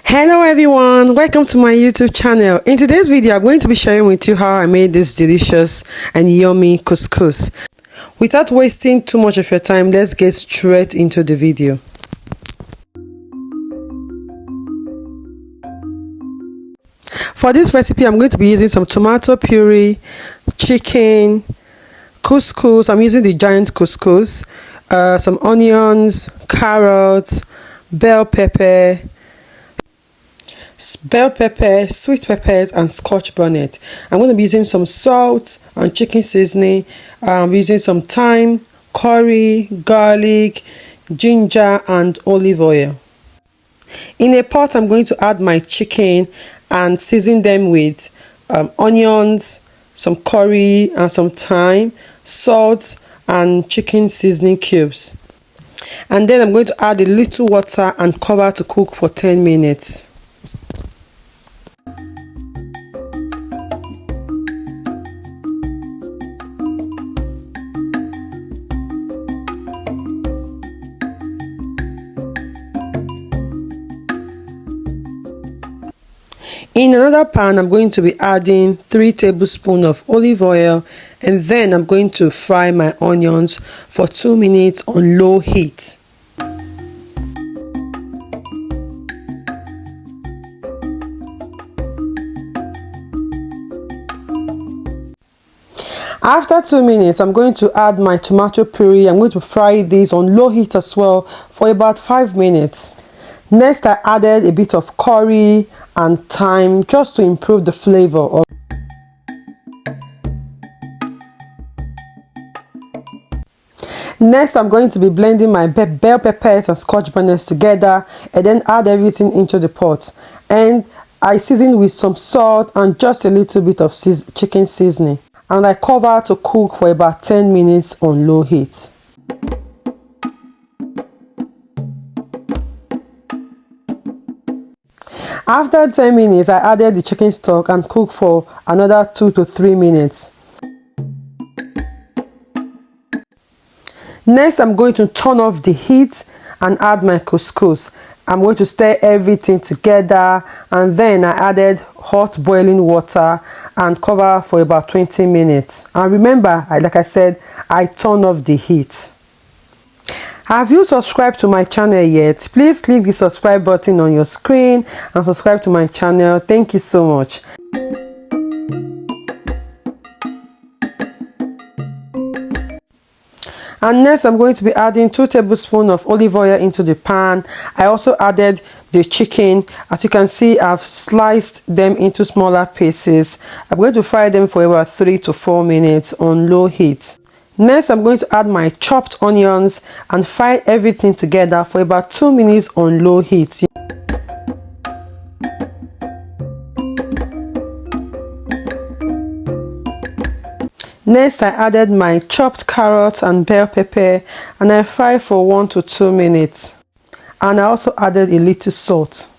Hello everyone, welcome to my YouTube channel. In today's video I'm going to be sharing with you how I made this delicious and yummy couscous. Without wasting too much of your time, let's get straight into the video. For this recipe I'm going to be using some tomato puree, chicken, couscous. I'm using the giant couscous, some onions, carrots, bell pepper, sweet peppers, and scotch bonnet. I'm going to be using some salt and chicken seasoning. I'm using some thyme, curry, garlic, ginger, and olive oil. In a pot, I'm going to add my chicken and season them with onions, some curry, and some thyme, salt, and chicken seasoning cubes. And then I'm going to add a little water and cover to cook for 10 minutes. In another pan, I'm going to be adding 3 tablespoons of olive oil, and then I'm going to fry my onions for 2 minutes on low heat. After 2 minutes, I'm going to add my tomato puree. I'm going to fry this on low heat as well for about 5 minutes. Next, I added a bit of curry and thyme just to improve the flavor. Next, I'm going to be blending my bell peppers and scotch bonnets together and then add everything into the pot. And I season with some salt and just a little bit of chicken seasoning. And I cover to cook for about 10 minutes on low heat. After 10 minutes, I added the chicken stock and cooked for another 2 to 3 minutes. Next, I'm going to turn off the heat and add my couscous. I'm going to stir everything together, and then I added hot boiling water and cover for about 20 minutes. And remember, like I said, I turn off the heat. Have you subscribed to my channel yet? Please click the subscribe button on your screen and subscribe to my channel. Thank you so much. And next, I'm going to be adding 2 tablespoons of olive oil into the pan. I also added the chicken. As you can see, I've sliced them into smaller pieces. I'm going to fry them for about 3 to 4 minutes on low heat. Next, I'm going to add my chopped onions and fry everything together for about 2 minutes on low heat. Next, I added my chopped carrots and bell pepper and I fried for 1 to 2 minutes. And I also added a little salt.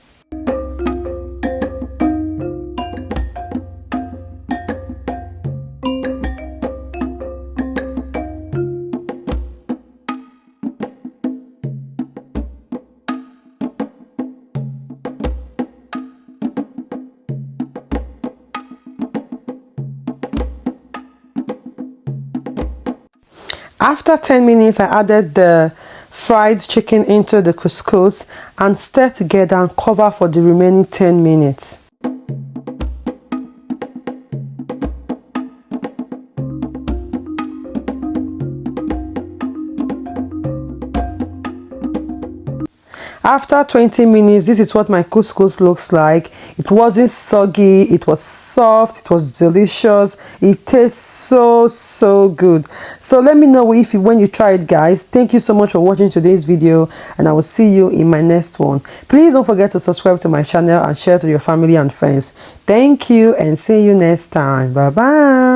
After 10 minutes, I added the fried chicken into the couscous and stir together and cover for the remaining 10 minutes. After 20 minutes, this is what my couscous looks like. It wasn't soggy, it was soft, it was delicious. It tastes so good. So let me know when you try it, guys. Thank you so much for watching today's video, and I will see you in my next one. Please don't forget to subscribe to my channel and share to your family and friends. Thank you, and see you next time. Bye bye.